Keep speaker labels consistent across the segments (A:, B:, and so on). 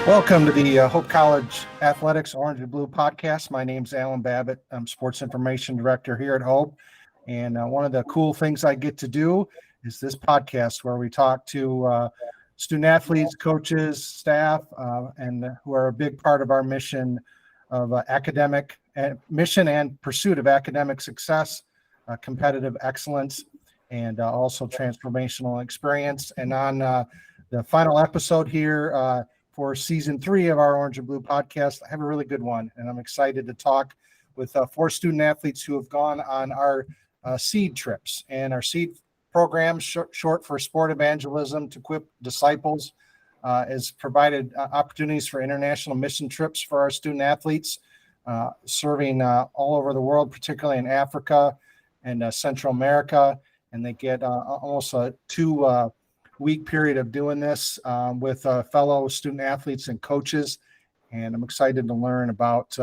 A: Welcome to the Hope College Athletics Orange and Blue podcast. My name's Alan Babbitt. I'm Sports Information Director here at Hope. And one of the cool things I get to do is this podcast where we talk to student athletes, coaches, staff, and who are a big part of our mission of mission and pursuit of academic success, competitive excellence, and also transformational experience. And on the final episode here, for season 3 of our Orange and Blue podcast, I have a really good one, and I'm excited to talk with 4 student athletes who have gone on our SEED trips. And our SEED program, short for Sport Evangelism to Equip Disciples, has provided opportunities for international mission trips for our student athletes, serving all over the world, particularly in Africa and Central America. And they get almost a 2-week period of doing this with fellow student athletes and coaches. And I'm excited to learn about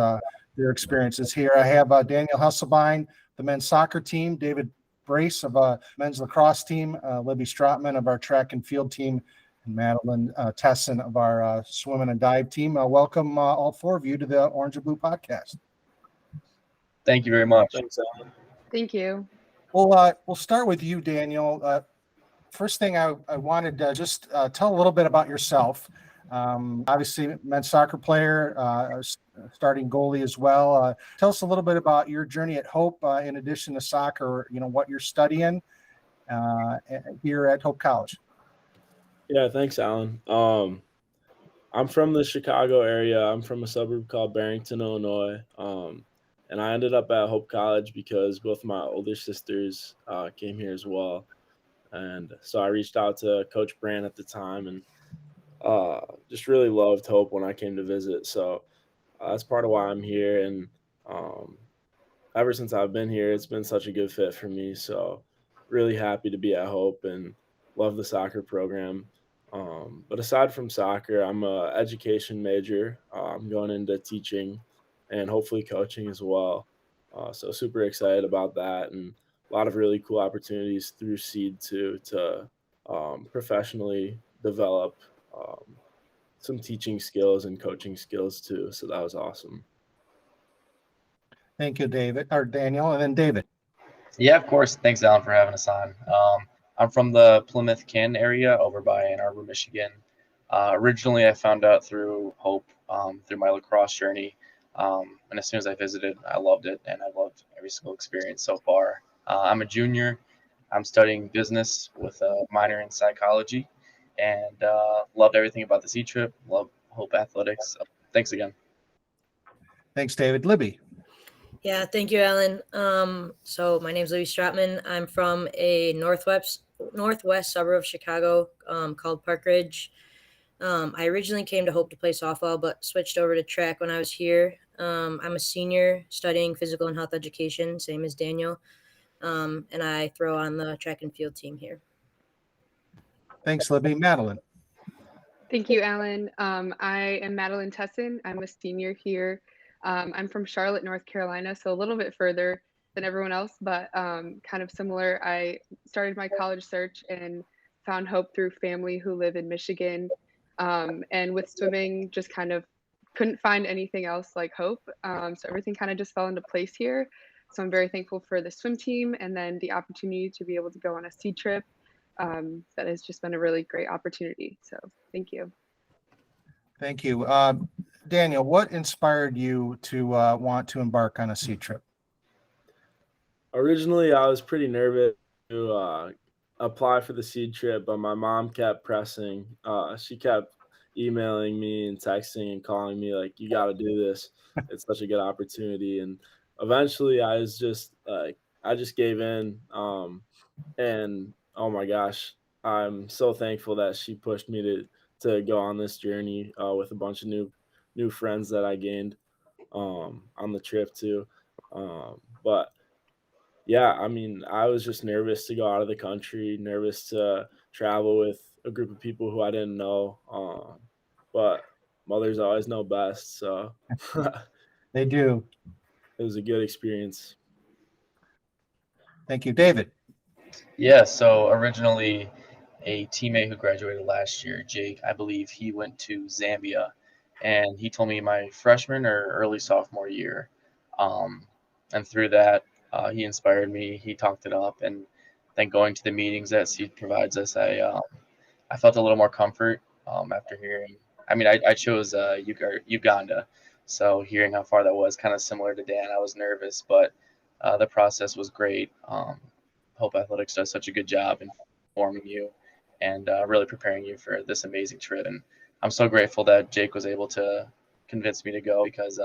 A: their experiences here. I have Daniel Hesselbein, the men's soccer team, David Brace of men's lacrosse team, Libby Strotman of our track and field team, and Madeline Tessin of our swim and dive team. Welcome all 4 of you to the Orange and Blue podcast.
B: Thank you very much.
C: Thanks, Alan.
D: Thank you.
A: Well, we'll start with you, Daniel. First thing I wanted to just tell a little bit about yourself. Obviously, men's soccer player, starting goalie as well. Tell us a little bit about your journey at Hope, in addition to soccer, what you're studying here at Hope College.
C: Yeah, thanks, Alan. I'm from the Chicago area. I'm from a suburb called Barrington, Illinois. And I ended up at Hope College because both my older sisters came here as well. And so I reached out to Coach Brand at the time and just really loved Hope when I came to visit. So that's part of why I'm here. And ever since I've been here, it's been such a good fit for me. So really happy to be at Hope and love the soccer program. But aside from soccer, I'm an education major. I'm going into teaching and hopefully coaching as well. So super excited about that. And a lot of really cool opportunities through SEED to professionally develop some teaching skills and coaching skills too. So that was awesome.
A: Thank you, David, or Daniel, and then David.
B: Yeah, of course. Thanks, Alan, for having us on. I'm from the Plymouth, Canton area over by Ann Arbor, Michigan. Originally, I found out through Hope, through my lacrosse journey. And as soon as I visited, I loved it, and I've loved every single experience so far. I'm a junior. I'm studying business with a minor in psychology, and loved everything about the SEED trip. Love Hope Athletics. Thanks again.
A: Thanks, David. Libby.
E: Yeah, thank you, Alan. So my name's Libby Strotman. I'm from a northwest suburb of Chicago called Park Ridge. I originally came to Hope to play softball, but switched over to track when I was here. I'm a senior studying physical and health education, same as Daniel. And I throw on the track and field team here.
A: Thanks, Libby. Madeline.
D: Thank you, Alan. I am Madeline Tessin. I'm a senior here. I'm from Charlotte, North Carolina, so a little bit further than everyone else, but kind of similar. I started my college search and found Hope through family who live in Michigan. And with swimming, just kind of couldn't find anything else like Hope. So everything kind of just fell into place here. So I'm very thankful for the swim team and then the opportunity to be able to go on a SEED trip. That has just been a really great opportunity. So thank you.
A: Thank you. Daniel, what inspired you to want to embark on a SEED trip?
C: Originally, I was pretty nervous to apply for the SEED trip, but my mom kept pressing. She kept emailing me and texting and calling me like, you got to do this. It's such a good opportunity. And eventually I was just I just gave in. And oh my gosh, I'm so thankful that she pushed me to go on this journey with a bunch of new friends that I gained on the trip too. But yeah, I mean, I was just nervous to go out of the country, nervous to travel with a group of people who I didn't know. But mothers always know best. So
A: They do.
C: It was a good experience.
A: Thank you. David.
B: Yeah, so originally a teammate who graduated last year, Jake, I believe he went to Zambia and he told me my freshman or early sophomore year. And through that, he inspired me. He talked it up, and then going to the meetings that Seed provides us, I felt a little more comfort after hearing. I mean, I chose Uganda, so hearing how far that was, kind of similar to Dan, I was nervous, but the process was great. Hope Athletics does such a good job in forming you and really preparing you for this amazing trip. And I'm so grateful that Jake was able to convince me to go because,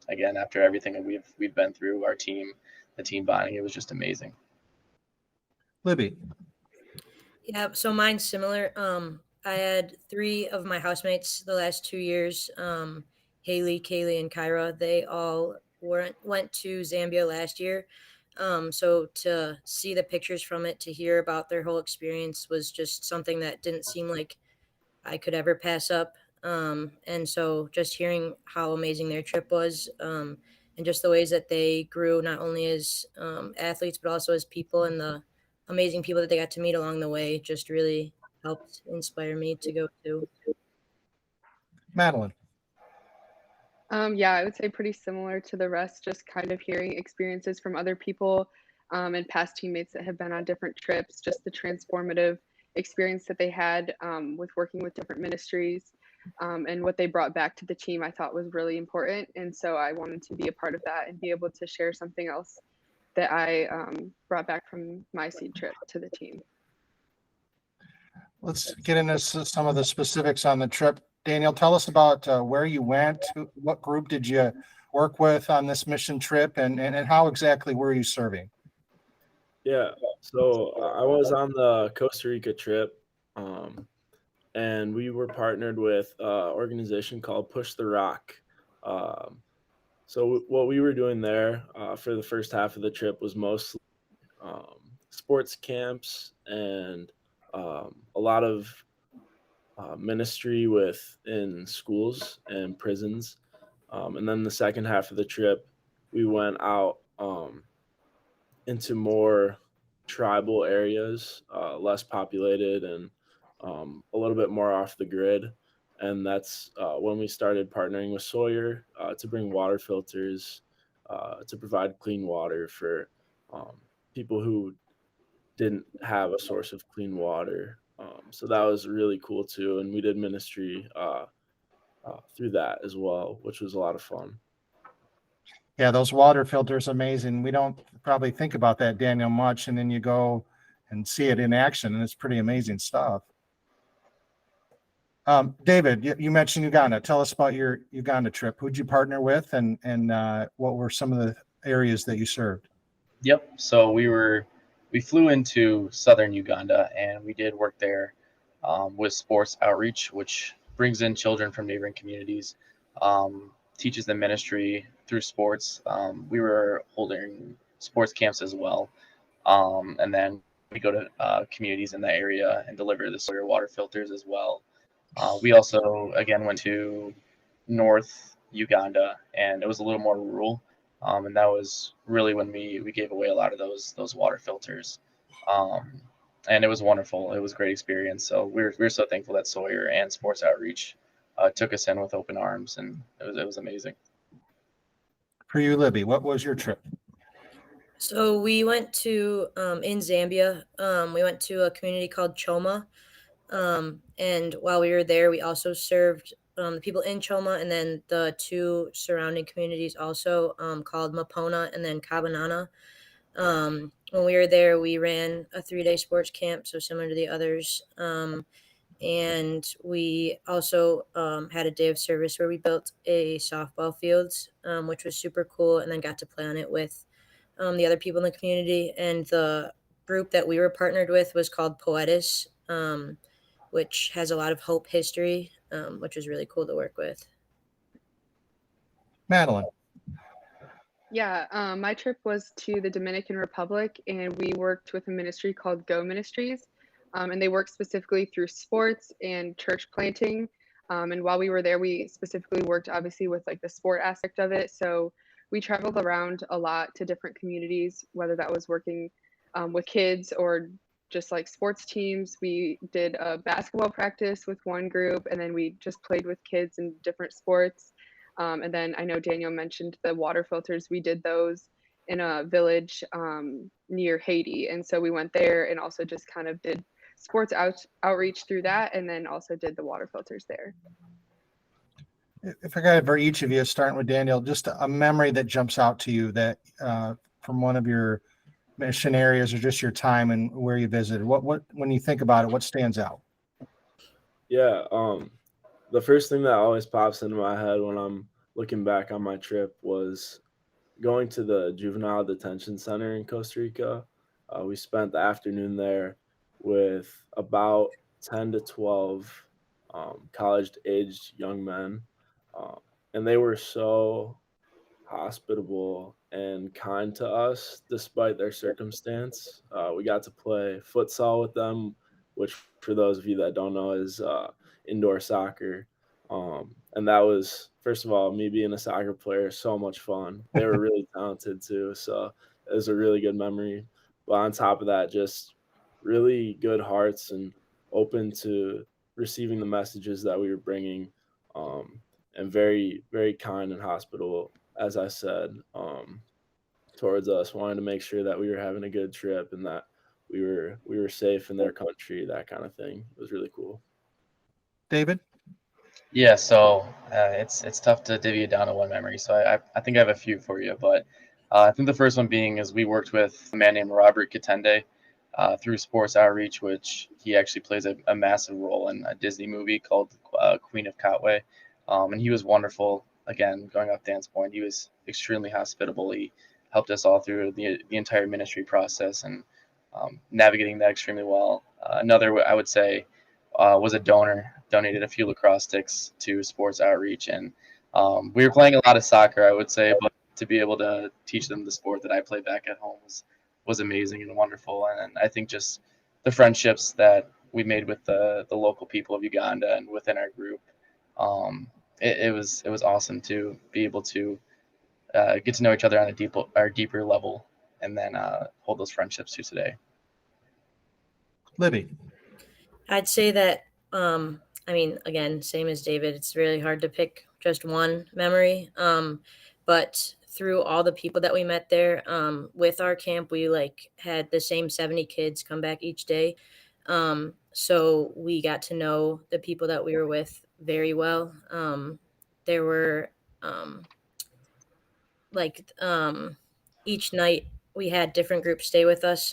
B: again, after everything that we've been through, our team, the team bonding, it was just amazing.
A: Libby.
E: Yeah, so mine's similar. I had 3 of my housemates the last 2 years. Haley, Kaylee, and Kyra. They all went to Zambia last year. So to see the pictures from it, to hear about their whole experience was just something that didn't seem like I could ever pass up. And so just hearing how amazing their trip was, and just the ways that they grew, not only as athletes, but also as people, and the amazing people that they got to meet along the way, just really helped inspire me to go too.
A: Madeline.
D: Yeah, I would say pretty similar to the rest, just kind of hearing experiences from other people and past teammates that have been on different trips, just the transformative experience that they had with working with different ministries and what they brought back to the team, I thought was really important. And so I wanted to be a part of that and be able to share something else that I brought back from my Seed trip to the team.
A: Let's get into some of the specifics on the trip. Daniel, tell us about where you went. What group did you work with on this mission trip, and how exactly were you serving?
C: Yeah, so I was on the Costa Rica trip, and we were partnered with an organization called Push the Rock. So what we were doing there for the first half of the trip was mostly sports camps and a lot of ministry in schools and prisons. And then the second half of the trip, we went out into more tribal areas, less populated and a little bit more off the grid. And that's when we started partnering with Sawyer to bring water filters to provide clean water for people who didn't have a source of clean water. So that was really cool too. And we did ministry through that as well, which was a lot of fun.
A: Yeah, those water filters, amazing. We don't probably think about that, Daniel, much, and then you go and see it in action, and it's pretty amazing stuff. David, you mentioned Uganda. Tell us about your Uganda trip. Who'd you partner with, and what were some of the areas that you served?
B: Yep. So we flew into southern Uganda, and we did work there with Sports Outreach, which brings in children from neighboring communities, teaches them ministry through sports. We were holding sports camps as well, and then we go to communities in the area and deliver the Sawyer water filters as well. We also again went to North Uganda, and it was a little more rural. And that was really when we gave away a lot of those water filters, and it was wonderful. It was a great experience. So we're so thankful that Sawyer and Sports Outreach took us in with open arms, and it was amazing.
A: For you, Libby, what was your trip?
E: So we went to in Zambia. We went to a community called Choma, and while we were there, we also served the people in Choma, and then the 2 surrounding communities also called Mapona and then Kabanana. When we were there, we ran a 3-day sports camp, so similar to the others. And we also had a day of service where we built a softball fields, which was super cool, and then got to play on it with the other people in the community. And the group that we were partnered with was called Poetis, which has a lot of hope history, which was really cool to work with.
A: Madeline.
D: Yeah, my trip was to the Dominican Republic, and we worked with a ministry called Go Ministries, and they work specifically through sports and church planting. And while we were there, we specifically worked obviously with like the sport aspect of it. So we traveled around a lot to different communities, whether that was working with kids or just like sports teams. We did a basketball practice with one group, and then we just played with kids in different sports. And then I know Daniel mentioned the water filters. We did those in a village near Haiti. And so we went there and also just kind of did sports outreach through that, and then also did the water filters there.
A: If I got for each of you, starting with Daniel, just a memory that jumps out to you that from one of your mission areas or just your time and where you visited, what when you think about it, what stands out?
C: Yeah, the first thing that always pops into my head when I'm looking back on my trip was going to the juvenile detention center in Costa Rica. We spent the afternoon there with about 10 to 12 college-aged young men, and they were so hospitable and kind to us despite their circumstance. We got to play futsal with them, which for those of you that don't know is indoor soccer. And that was, first of all, me being a soccer player, so much fun. They were really talented too. So it was a really good memory. But on top of that, just really good hearts and open to receiving the messages that we were bringing, and very, very kind and hospitable, as I said, towards us, wanting to make sure that we were having a good trip and that we were safe in their country, that kind of thing. It was really cool.
A: David?
B: Yeah, so it's tough to divvy it down to one memory. So I think I have a few for you, but I think the first one being is we worked with a man named Robert Katende through Sports Outreach, which he actually plays a massive role in a Disney movie called Queen of Katwe. And he was wonderful. Again, going off Dan's point, he was extremely hospitable. He helped us all through the entire ministry process and navigating that extremely well. Another, I would say, was a donor, donated a few lacrosse sticks to Sports Outreach. And we were playing a lot of soccer, I would say, but to be able to teach them the sport that I play back at home was amazing and wonderful. And I think just the friendships that we made with the local people of Uganda and within our group, it was awesome to be able to get to know each other on a deeper level, and then hold those friendships to today.
A: Libby?
E: I'd say that, I mean, again, same as David, it's really hard to pick just one memory. But through all the people that we met there, with our camp, we had the same 70 kids come back each day. So we got to know the people that we were with very well. There were, each night we had different groups stay with us.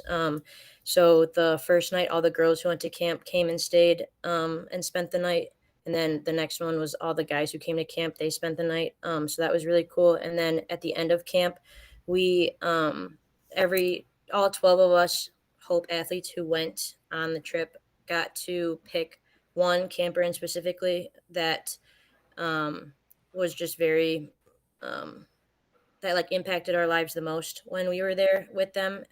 E: So the first night, all the girls who went to camp came and stayed and spent the night. And then the next one was all the guys who came to camp. They spent the night. So that was really cool. And then at the end of camp, we all 12 of us Hope athletes who went on the trip got to pick one camper in specifically that was just very that impacted our lives the most when we were there with them.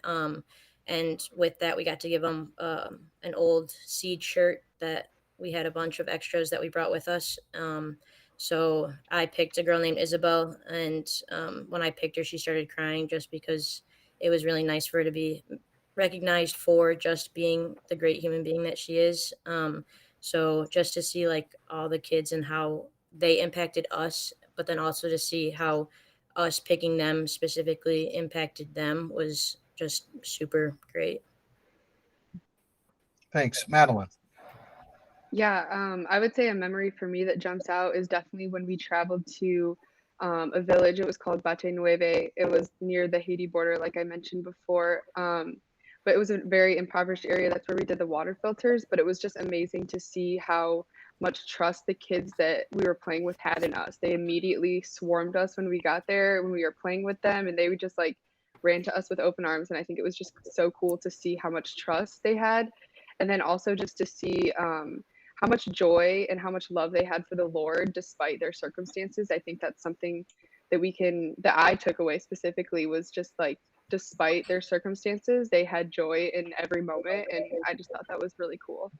E: And with that, we got to give them an old Seed shirt that we had a bunch of extras that we brought with us. So I picked a girl named Isabel, and when I picked her, she started crying just because it was really nice for her to be recognized for just being the great human being that she is. So just to see all the kids and how they impacted us, but then also to see how us picking them specifically impacted them was just super great.
A: Thanks. Madeline?
D: Yeah, I would say a memory for me that jumps out is definitely when we traveled to a village. It was called Bate Nueve. It was near the Haiti border, like I mentioned before. But it was a very impoverished area. That's where we did the water filters. But it was just amazing to see how much trust the kids that we were playing with had in us. They immediately swarmed us when we got there, when we were playing with them, and they would just ran to us with open arms. And I think it was just so cool to see how much trust they had. And then also just to see how much joy and how much love they had for the Lord despite their circumstances. I think that's something that I took away specifically, was just despite their circumstances, they had joy in every moment. And I just thought that was really cool.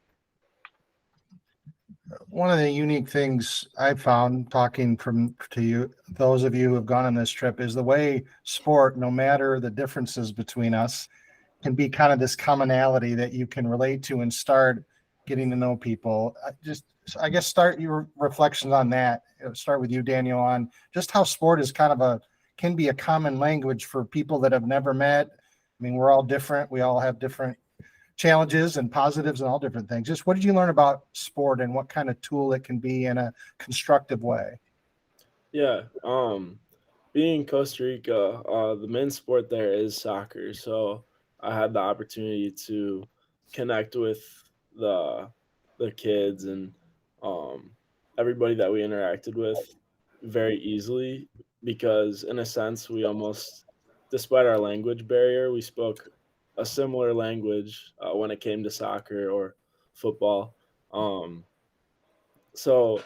A: One of the unique things I found talking to you, those of you who have gone on this trip, is the way sport, no matter the differences between us, can be kind of this commonality that you can relate to and start getting to know people. I guess start your reflections on that. Start with you, Daniel, on just how sport is kind of can be a common language for people that have never met. I mean, we're all different. We all have different challenges and positives and all different things. Just what did you learn about sport and what kind of tool it can be in a constructive way?
C: Yeah. Being in Costa Rica, the men's sport there is soccer. So I had the opportunity to connect with the kids and everybody that we interacted with very easily because in a sense we almost, despite our language barrier, we spoke a similar language when it came to soccer or football. Um, so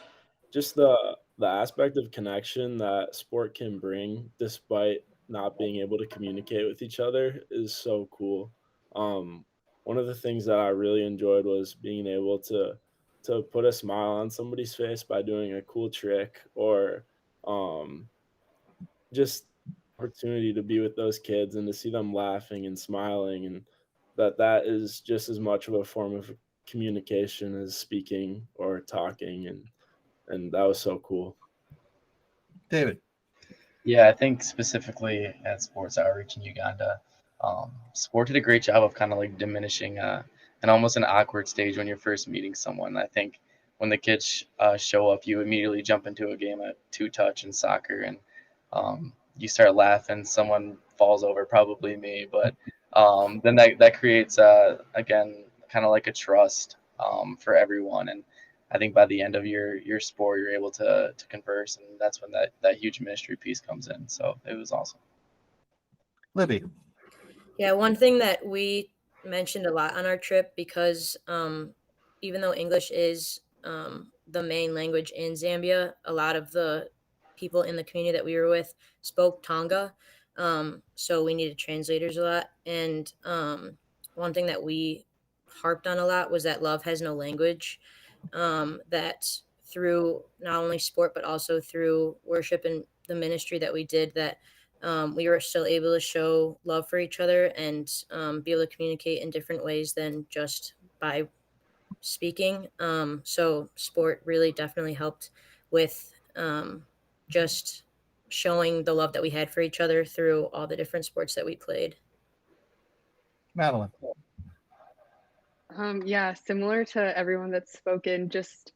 C: just the aspect of connection that sport can bring despite not being able to communicate with each other is so cool. Um, One of the things that I really enjoyed was being able to put a smile on somebody's face by doing a cool trick or um, just opportunity to be with those kids and to see them laughing and smiling and that is just as much of a form of communication as speaking or talking and that was so cool.
A: David.
B: Yeah, I think specifically at Sports Outreach in Uganda, sport did a great job of kind of like diminishing an almost an awkward stage when you're first meeting someone. I think when the kids show up, you immediately jump into a game of two touch in soccer, and you start laughing. Someone falls over, probably me, but then that creates again kind of like a trust for everyone. And I think by the end of your sport, you're able to converse, and that's when that huge ministry piece comes in. So it was awesome.
A: Libby.
E: Yeah, one thing that we mentioned a lot on our trip because even though English is the main language in Zambia, a lot of the people in the community that we were with spoke Tonga. So we needed translators a lot. And one thing that we harped on a lot was that love has no language. That through not only sport, but also through worship and the ministry that we did, that we were still able to show love for each other and be able to communicate in different ways than just by speaking. So sport really definitely helped with just showing the love that we had for each other through all the different sports that we played.
A: Madeline.
D: Yeah, similar to everyone that's spoken, just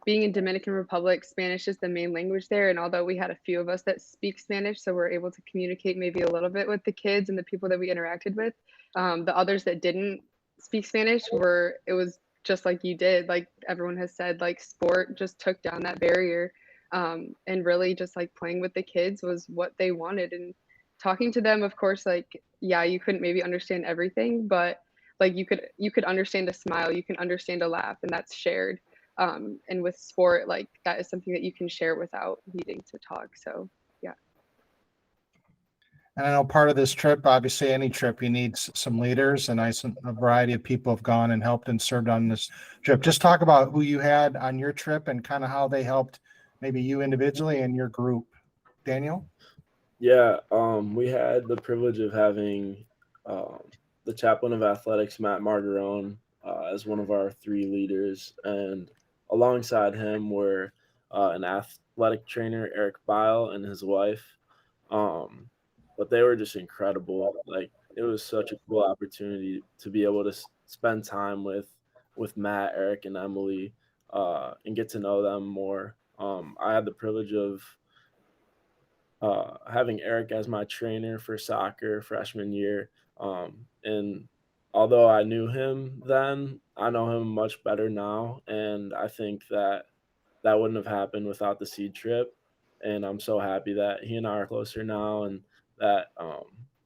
D: being in Dominican Republic, Spanish is the main language there. And although we had a few of us that speak Spanish, so we're able to communicate maybe a little bit with the kids and the people that we interacted with, the others that didn't speak Spanish it was just like you did, like everyone has said, like sport just took down that barrier. And really just like playing with the kids was what they wanted. And talking to them, of course, like, yeah, you couldn't maybe understand everything, but like you could understand a smile, you can understand a laugh, and that's shared. And with sport, like that is something that you can share without needing to talk. So yeah.
A: And I know part of this trip, obviously any trip, you need some leaders, and a variety of people have gone and helped and served on this trip. Just talk about who you had on your trip and kind of how they helped maybe you individually and your group. Daniel?
C: Yeah, we had the privilege of having the chaplain of athletics, Matt Margarone, as one of our three leaders. And alongside him were an athletic trainer, Eric Bile, and his wife. But they were just incredible. Like, it was such a cool opportunity to be able to spend time with Matt, Eric, and Emily and get to know them more. I had the privilege of having Eric as my trainer for soccer freshman year. And although I knew him then, I know him much better now. And I think that wouldn't have happened without the seed trip. And I'm so happy that he and I are closer now and that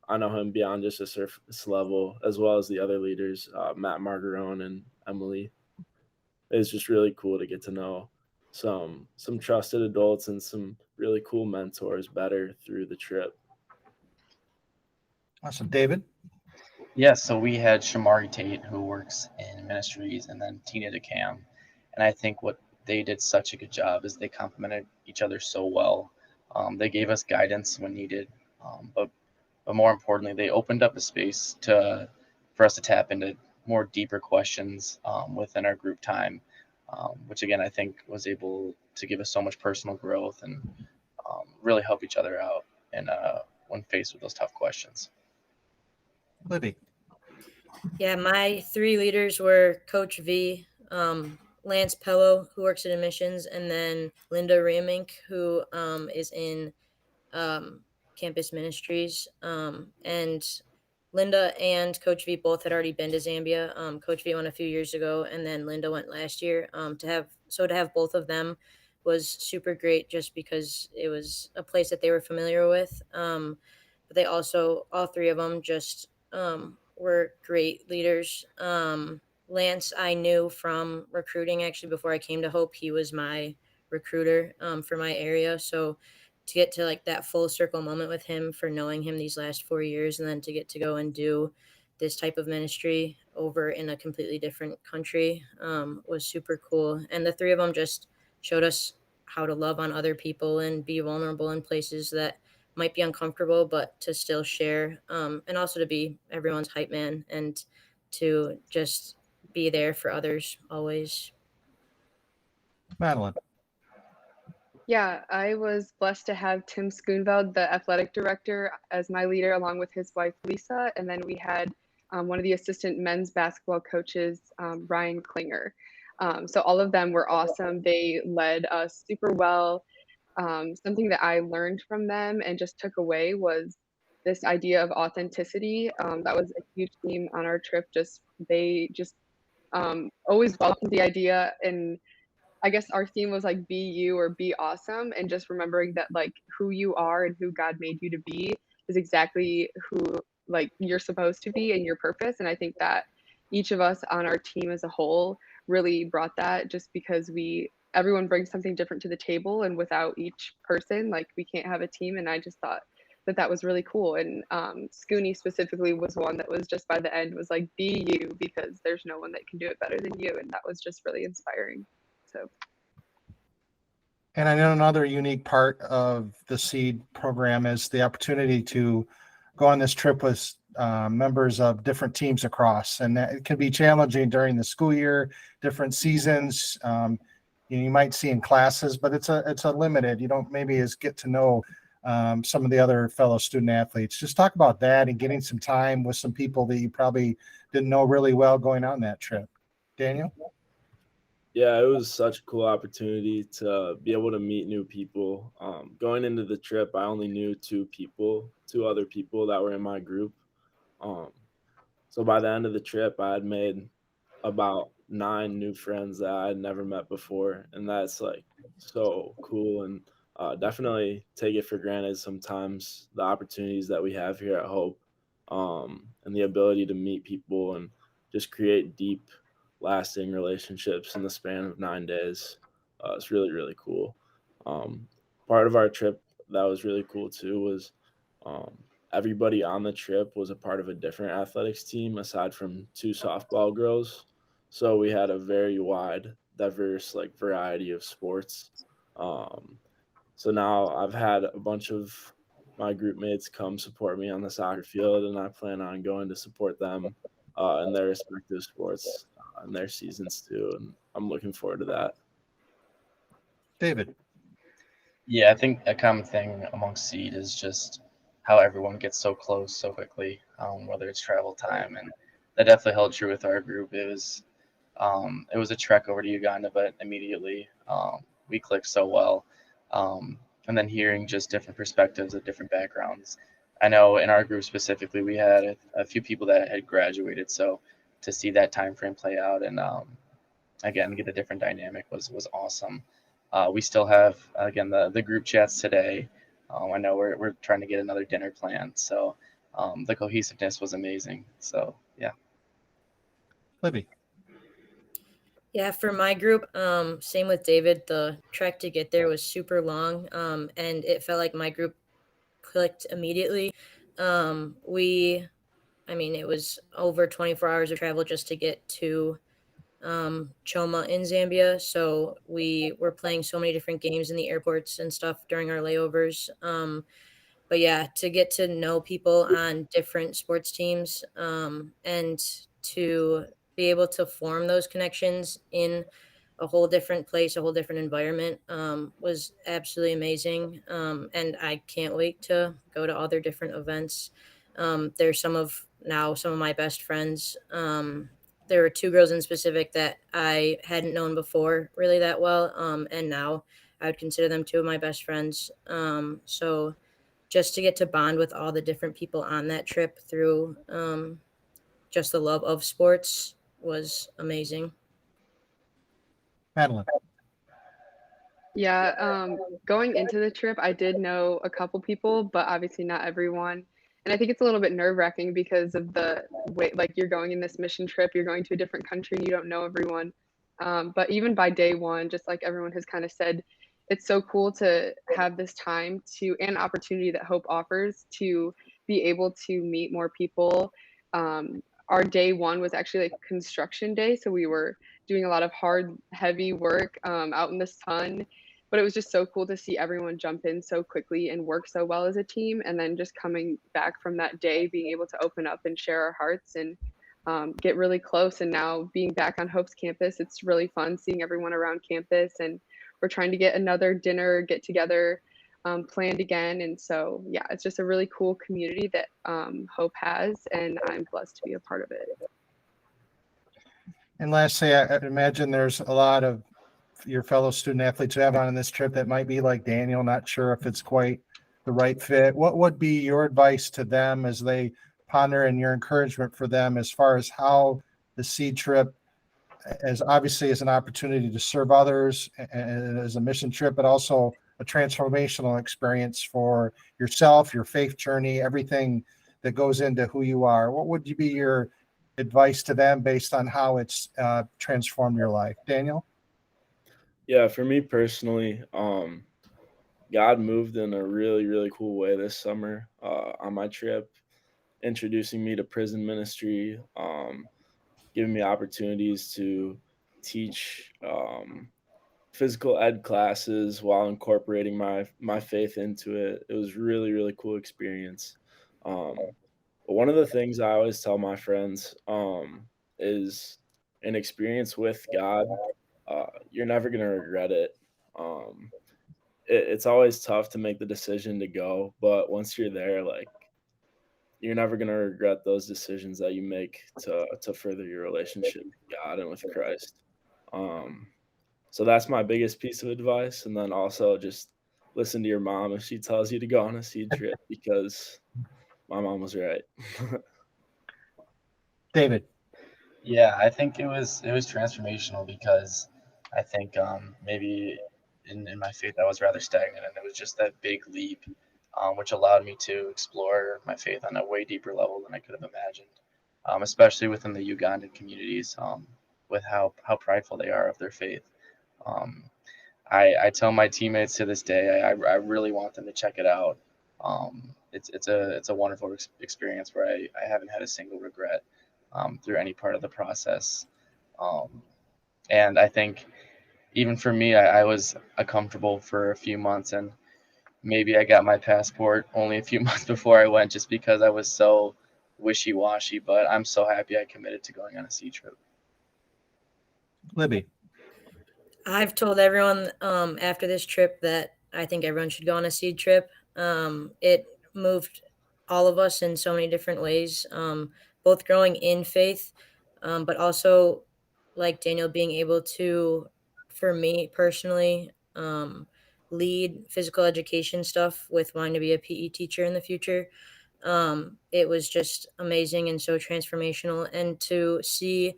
C: I know him beyond just a surface level, as well as the other leaders, Matt Margarone and Emily. It's just really cool to get to know some trusted adults and some really cool mentors better through the trip.
A: Awesome. David?
B: Yeah, so we had Shamari Tate, who works in ministries, and then Tina DeCam. And I think what they did such a good job is they complemented each other so well. They gave us guidance when needed, but but more importantly, they opened up a space for us to tap into more deeper questions within our group time, which again I think was able to give us so much personal growth and really help each other out and when faced with those tough questions.
A: Libby.
E: Yeah, my three leaders were Coach V, Lance Pello, who works in admissions, and then Linda Ramink, who is in campus ministries. And Linda and Coach V both had already been to Zambia. Coach V went a few years ago, and then Linda went last year. To have both of them was super great, just because it was a place that they were familiar with. But they also, all three of them, just were great leaders. Lance, I knew from recruiting actually before I came to Hope. He was my recruiter for my area, so to get to like that full circle moment with him, for knowing him these last 4 years, and then to get to go and do this type of ministry over in a completely different country was super cool. And the three of them just showed us how to love on other people and be vulnerable in places that might be uncomfortable, but to still share, and also to be everyone's hype man and to just be there for others always.
A: Madeline.
D: Yeah, I was blessed to have Tim Schoonveld, the athletic director, as my leader, along with his wife, Lisa. And then we had one of the assistant men's basketball coaches, Ryan Klinger. So all of them were awesome. They led us super well. Something that I learned from them and just took away was this idea of authenticity. That was a huge theme on our trip. They just always welcomed the idea, and I guess our theme was like be you or be awesome, and just remembering that like who you are and who God made you to be is exactly who like you're supposed to be and your purpose. And I think that each of us on our team as a whole really brought that, just because everyone brings something different to the table, and without each person, like we can't have a team. And I just thought that was really cool. And Scooney specifically was one that was just by the end was like be you, because there's no one that can do it better than you. And that was just really inspiring. So.
A: And I know another unique part of the SEED program is the opportunity to go on this trip with members of different teams across, and that it can be challenging during the school year, different seasons. You might see in classes, but it's a limited. You don't maybe as get to know some of the other fellow student athletes. Just talk about that and getting some time with some people that you probably didn't know really well going on that trip. Daniel?
C: Yeah, it was such a cool opportunity to be able to meet new people. Going into the trip, I only knew two other people that were in my group. So by the end of the trip, I had made about 9 new friends that I had never met before. And that's like so cool, and definitely take it for granted sometimes, the opportunities that we have here at Hope, and the ability to meet people and just create deep, lasting relationships in the span of 9 days. It's really, really cool. Part of our trip that was really cool too was everybody on the trip was a part of a different athletics team aside from 2 softball girls. So we had a very wide, diverse like variety of sports. So now I've had a bunch of my group mates come support me on the soccer field, and I plan on going to support them in their respective sports and their seasons too. And I'm looking forward to that.
A: David?
B: Yeah, I think a common thing amongst SEED is just how everyone gets so close so quickly, whether it's travel time, and that definitely held true with our group. It was a trek over to Uganda, but immediately we clicked so well. And then hearing just different perspectives of different backgrounds. I know in our group specifically, we had a few people that had graduated, so to see that time frame play out and again get a different dynamic was awesome. We still have again the group chats today. I know we're trying to get another dinner planned, so the cohesiveness was amazing. So yeah.
A: Libby?
E: Yeah, for my group, same with David. The trek to get there was super long, and it felt like my group clicked immediately. It was over 24 hours of travel just to get to Choma in Zambia. So we were playing so many different games in the airports and stuff during our layovers. but yeah, to get to know people on different sports teams, and to be able to form those connections in a whole different place, a whole different environment, was absolutely amazing. And I can't wait to go to all their different events. They're some of my best friends. There were two girls in specific that I hadn't known before really that well. And now I would consider them two of my best friends. So just to get to bond with all the different people on that trip through just the love of sports was amazing.
A: Madeline.
D: Yeah, going into the trip, I did know a couple people, but obviously not everyone. And I think it's a little bit nerve-wracking because of the way, like you're going in this mission trip, you're going to a different country, and you don't know everyone. But even by day one, just like everyone has kind of said, it's so cool to have this time to and opportunity that Hope offers to be able to meet more people. Our day one was actually like construction day, so we were doing a lot of hard, heavy work out in the sun, but it was just so cool to see everyone jump in so quickly and work so well as a team. And then just coming back from that day, being able to open up and share our hearts and get really close. And now being back on Hope's campus, it's really fun seeing everyone around campus. And we're trying to get another dinner get together planned again. And so, yeah, it's just a really cool community that Hope has. And I'm blessed to be a part of it.
A: And lastly, I imagine there's a lot of your fellow student athletes who have on this trip that might be like Daniel, not sure if it's quite the right fit. What would be your advice to them as they ponder, and your encouragement for them as far as how the seed trip, as obviously as an opportunity to serve others and as a mission trip, but also a transformational experience for yourself, your faith journey, everything that goes into who you are? What would be your advice to them based on how it's transformed your life? Daniel?
C: Yeah, for me personally, God moved in a really, really cool way this summer on my trip, introducing me to prison ministry, giving me opportunities to teach physical ed classes while incorporating my faith into it. It was really, really cool experience. But one of the things I always tell my friends is an experience with God. You're never gonna regret it. Um, it's always tough to make the decision to go, but once you're there, like you're never gonna regret those decisions that you make to further your relationship with God and with Christ. Um, so that's my biggest piece of advice, and then also just listen to your mom if she tells you to go on a seed trip, because my mom was right.
A: David?
B: Yeah, I think it was transformational because I think maybe in my faith I was rather stagnant, and it was just that big leap, which allowed me to explore my faith on a way deeper level than I could have imagined, especially within the Ugandan communities, with how prideful they are of their faith. Um, I tell my teammates to this day, I really want them to check it out. It's a wonderful experience where I haven't had a single regret through any part of the process. Um, and I think even for me, I was uncomfortable for a few months, and maybe I got my passport only a few months before I went, just because I was so wishy-washy. But I'm so happy I committed to going on a sea trip.
A: Libby?
E: I've told everyone after this trip that I think everyone should go on a seed trip. It moved all of us in so many different ways, both growing in faith, but also, like Daniel, being able to, for me personally, lead physical education stuff with wanting to be a PE teacher in the future. It was just amazing and so transformational. And to see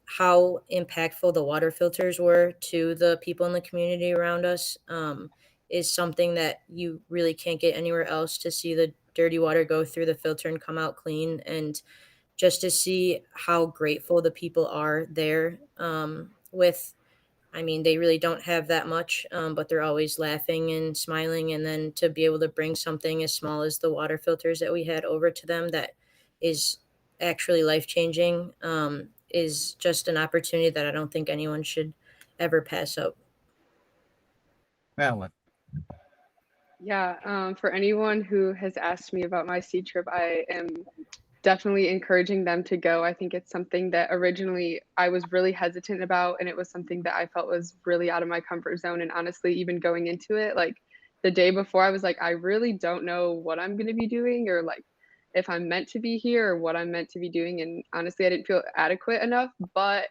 E: how impactful the water filters were to the people in the community around us is something that you really can't get anywhere else, to see the dirty water go through the filter and come out clean. And just to see how grateful the people are there they really don't have that much, but they're always laughing and smiling. And then to be able to bring something as small as the water filters that we had over to them that is actually life changing is just an opportunity that I don't think anyone should ever pass up.
A: Madeline?
D: Yeah, for anyone who has asked me about my sea trip, I am definitely encouraging them to go. I think it's something that originally I was really hesitant about, and it was something that I felt was really out of my comfort zone. And honestly, even going into it, like the day before, I was like, I really don't know what I'm going to be doing, or like if I'm meant to be here or what I'm meant to be doing. And honestly, I didn't feel adequate enough, but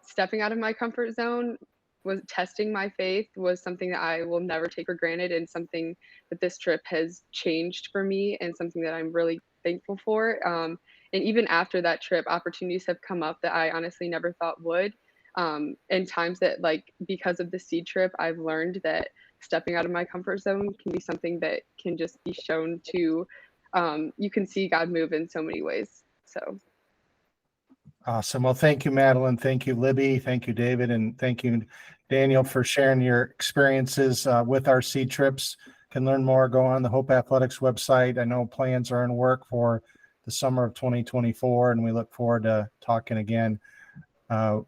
D: stepping out of my comfort zone was testing my faith was something that I will never take for granted, and something that this trip has changed for me, and something that I'm really thankful for. And even after that trip, opportunities have come up that I honestly never thought would. And times that, like, because of the seed trip, I've learned that stepping out of my comfort zone can be something that can just be shown to, you can see God move in so many ways. So.
A: Awesome. Well, thank you, Madeline. Thank you, Libby. Thank you, David. And thank you, Daniel, for sharing your experiences with our seed trips. Can learn more, go on the Hope Athletics website. I know plans are in work for the summer of 2024, and we look forward to talking again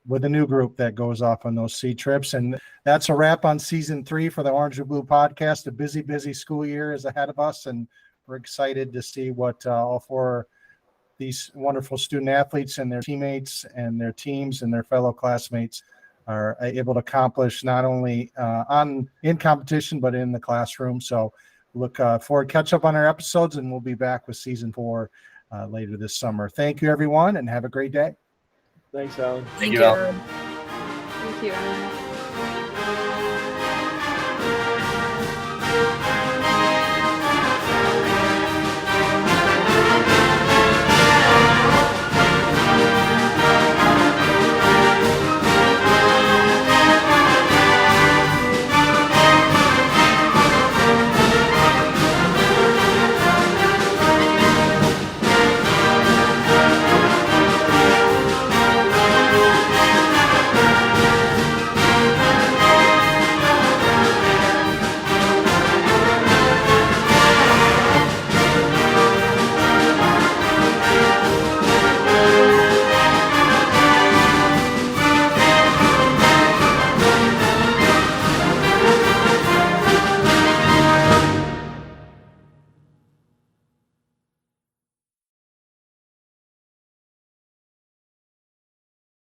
A: with a new group that goes off on those seed trips. And that's a wrap on season 3 for the Orange and Blue podcast. A busy school year is ahead of us, and we're excited to see what all 4 these wonderful student athletes and their teammates and their teams and their fellow classmates are able to accomplish, not only in competition, but in the classroom. So look forward, catch up on our episodes, and we'll be back with season 4 later this summer. Thank you, everyone, and have a great day.
C: Thanks, Alan.
E: Thank
B: you,
E: you,
B: Alan.
E: Alan.
D: Thank you, Ellen.